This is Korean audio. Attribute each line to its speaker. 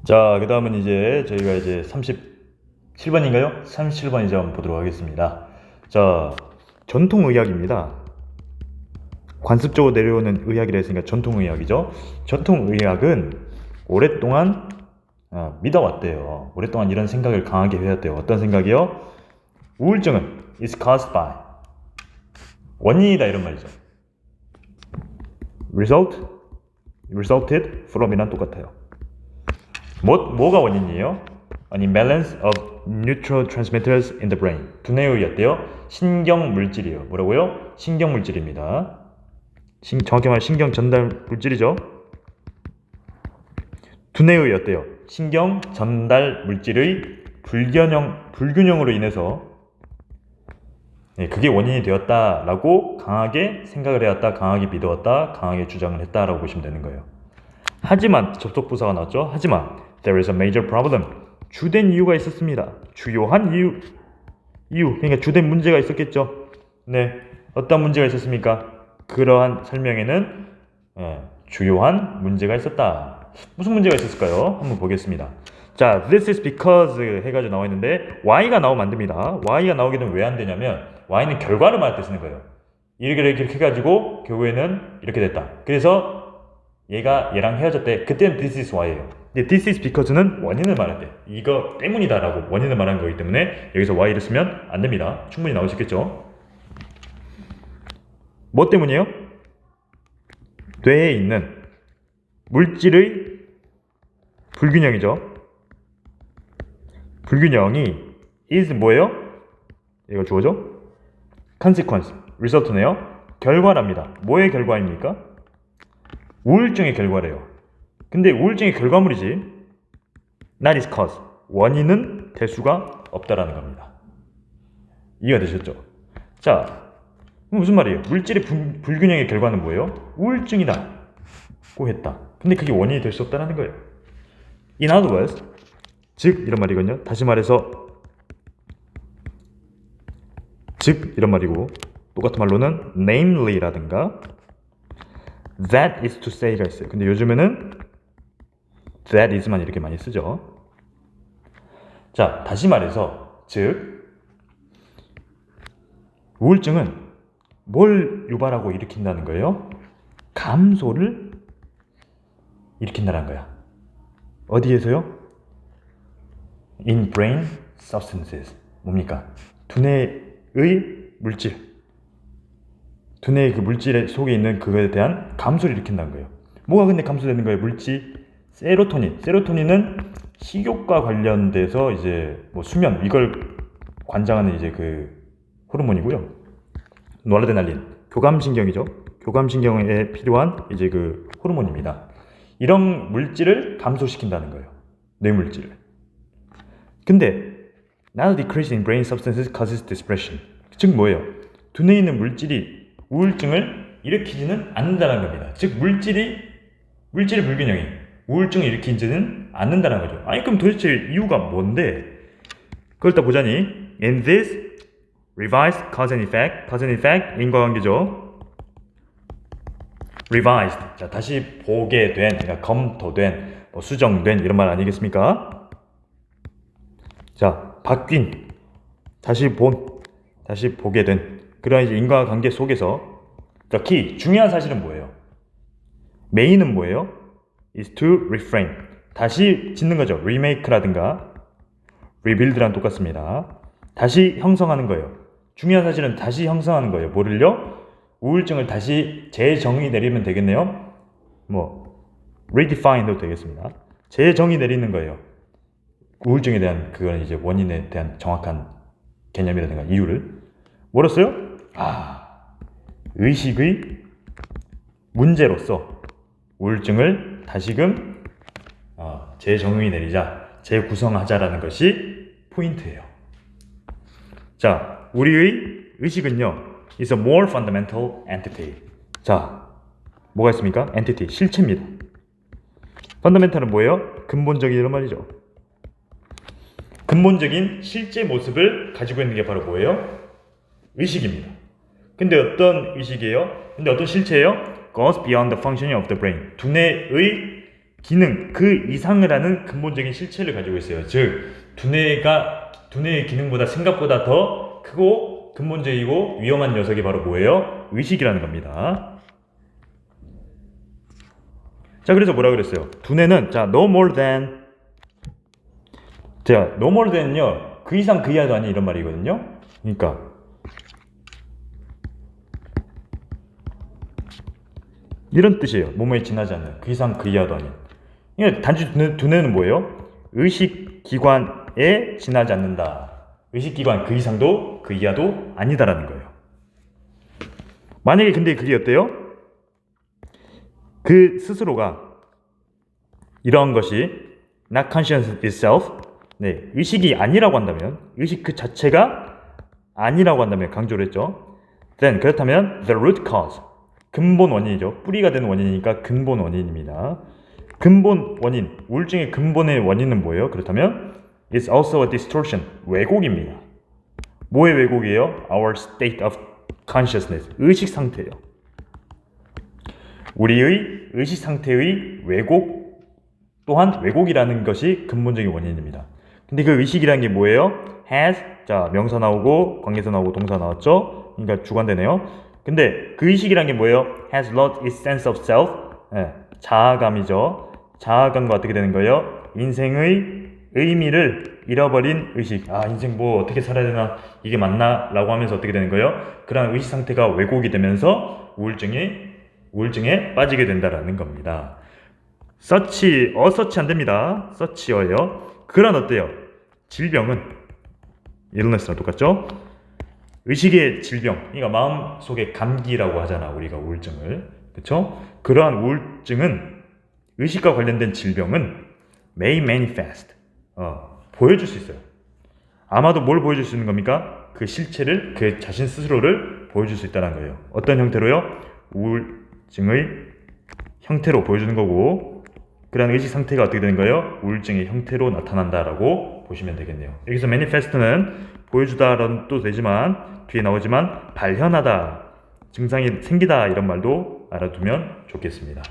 Speaker 1: 자, 그 다음은 이제 저희가 이제 37번인가요? 37번 이제 한번 보도록 하겠습니다. 자, 전통의학입니다. 관습적으로 내려오는 의학이라 했으니까 전통의학이죠. 전통의학은 오랫동안 믿어왔대요. 오랫동안 이런 생각을 강하게 해왔대요. 어떤 생각이요? 우울증은 is caused by 원인이다 이런 말이죠. resulted from이랑 똑같아요. 뭐가 원인이에요? An imbalance of neurotransmitters in the brain. 두뇌에 의했대요. 신경 물질이에요. 뭐라고요? 신경 물질입니다. 정확히 말하면 신경 전달 물질이죠. 두뇌에 의했대요. 신경 전달 물질의 불균형으로 인해서 그게 원인이 되었다라고 강하게 생각을 해왔다, 강하게 믿어왔다, 강하게 주장을 했다라고 보시면 되는 거예요. 하지만 접속부사가 나왔죠. 하지만 there is a major problem. 주된 이유가 있었습니다. 주요한 이유. 그러니까 주된 문제가 있었겠죠. 네, 어떤 문제가 있었습니까? 그러한 설명에는 주요한 문제가 있었다. 무슨 문제가 있었을까요? 한번 보겠습니다. 자, this is because 해가지고 나와 있는데 why가 나오면 안 됩니다. why가 나오게 되면 왜 안 되냐면 why는 결과를 말할 때 쓰는 거예요. 이렇게 해가지고 결국에는 이렇게 됐다. 그래서 얘가 얘랑 헤어졌대. 그때는 this is why예요. 근데 this is because는 원인을 말할 때 이거 때문이다 라고 원인을 말하는 거기 때문에 여기서 why를 쓰면 안 됩니다. 충분히 나올 수 있겠죠. 뭐 때문이에요? 뇌에 있는 물질의 불균형이죠. 불균형이 is 뭐예요? 이거 주어죠? consequence, result네요. 결과랍니다. 뭐의 결과입니까? 우울증의 결과래요. 근데 우울증의 결과물이지 not is cause. 원인은 될 수가 없다라는 겁니다. 이해가 되셨죠? 자, 무슨 말이에요? 물질의 불균형의 결과는 뭐예요? 우울증이다 고 했다. 근데 그게 원인이 될 수 없다는 거예요. In other words, 즉 이런 말이거든요. 다시 말해서 즉 이런 말이고 똑같은 말로는 namely라든가 that is to say가 있어요. 근데 요즘에는 that is만 이렇게 많이 쓰죠. 자, 다시 말해서 즉 우울증은 뭘 유발하고 일으킨다는 거예요? 감소를 일으킨다는 거야. 어디에서요? In brain substances. 뭡니까? 두뇌의 물질. 두뇌의 그 물질 속에 있는 그거에 대한 감소를 일으킨다는 거예요. 뭐가 근데 감소되는 거예요? 물질 세로토닌. 세로토닌은 식욕과 관련돼서 이제 뭐 수면 이걸 관장하는 이제 그 호르몬이고요. 노르아드레날린 교감신경이죠. 교감신경에 필요한 이제 그 호르몬입니다. 이런 물질을 감소시킨다는 거예요. 뇌물질을. 근데 not decrease in brain substances causes depression. 즉 뭐예요? 두뇌에 있는 물질이 우울증을 일으키지는 않는다는 겁니다. 즉 물질의 불균형이 우울증을 일으키지는 않는다는 거죠. 아니 그럼 도대체 이유가 뭔데? 그걸 딱 보자니 in this revised cause and effect 인과관계죠. revised 자 다시 보게 된 그러니까 검토된 뭐 수정된 이런 말 아니겠습니까? 자 바뀐 다시 보게 된 그런 이제 인과관계 속에서 key 중요한 사실은 뭐예요? 메인은 뭐예요? is to reframe 다시 짓는 거죠. remake라든가 rebuild랑 똑같습니다. 다시 형성하는 거예요. 중요한 사실은 다시 형성하는 거예요. 뭐를요? 우울증을 다시 재정의 내리면 되겠네요. 뭐 redefine도 되겠습니다. 재정의 내리는 거예요. 우울증에 대한 그거는 이제 원인에 대한 정확한 개념이라든가 이유를 뭐랬어요? 의식의 문제로서 우울증을 다시금 재정의 내리자, 재구성하자라는 것이 포인트예요. 자, 우리의 의식은요, is a more fundamental entity. 자, 뭐가 있습니까? entity, 실체입니다. fundamental은 뭐예요? 근본적인 이런 말이죠. 근본적인 실제 모습을 가지고 있는 게 바로 뭐예요? 의식입니다. 근데 어떤 의식이에요? 근데 어떤 실체예요? goes beyond the functioning of the brain. 두뇌의 기능 그 이상을 하는 근본적인 실체를 가지고 있어요. 즉 두뇌의 기능보다 생각보다 더 크고 근본적이고 위험한 녀석이 바로 뭐예요? 의식이라는 겁니다. 자, 그래서 뭐라 그랬어요? 두뇌는 자 no more than 자 no more than요 그 이상 그 이하도 아닌 이런 말이거든요. 그러니까 이런 뜻이에요. 뭐뭐에 지나지 않는 그 이상 그 이하도 아닌. 그러니까 단지 두뇌는 뭐예요? 의식기관에 지나지 않는다. 의식기관 그 이상도 그 이하도 아니다라는 거예요. 만약에 근데 그게 어때요? 그 스스로가 이러한 것이 not conscious itself 네, 의식이 아니라고 한다면 의식 그 자체가 아니라고 한다면 강조를 했죠. then 그렇다면 the root cause 근본 원인이죠. 뿌리가 되는 원인이니까 근본 원인입니다. 근본 원인, 우울증의 근본의 원인은 뭐예요? 그렇다면 it's also a distortion, 왜곡입니다. 뭐의 왜곡이에요? Our state of consciousness, 의식 상태예요. 우리의 의식 상태의 왜곡 또한 왜곡이라는 것이 근본적인 원인입니다. 근데 그 의식이라는 게 뭐예요? has, 자 명사 나오고 관계사 나오고 동사 나왔죠? 그러니까 주관되네요. 근데 그 의식이란 게 뭐예요? has lost its sense of self. 네, 자아감이죠. 자아감과 어떻게 되는 거예요? 인생의 의미를 잃어버린 의식. 아, 인생 뭐 어떻게 살아야 되나? 이게 맞나? 라고 하면서 어떻게 되는 거예요? 그런 의식 상태가 왜곡이 되면서 우울증에 빠지게 된다라는 겁니다. 서치 안 됩니다. 서치어예요. 그런 어때요? 질병은 illness랑 똑같죠? 의식의 질병, 그러니까 마음속의 감기라고 하잖아, 우리가 우울증을. 그쵸? 그러한 우울증은, 의식과 관련된 질병은 may manifest, 보여줄 수 있어요. 아마도 뭘 보여줄 수 있는 겁니까? 그 실체를, 그 자신 스스로를 보여줄 수 있다는 거예요. 어떤 형태로요? 우울증의 형태로 보여주는 거고, 그러한 의식 상태가 어떻게 되는 거예요? 우울증의 형태로 나타난다라고 보시면 되겠네요. 여기서 manifest는 보여주다라는 또 되지만 뒤에 나오지만 발현하다, 증상이 생기다 이런 말도 알아두면 좋겠습니다.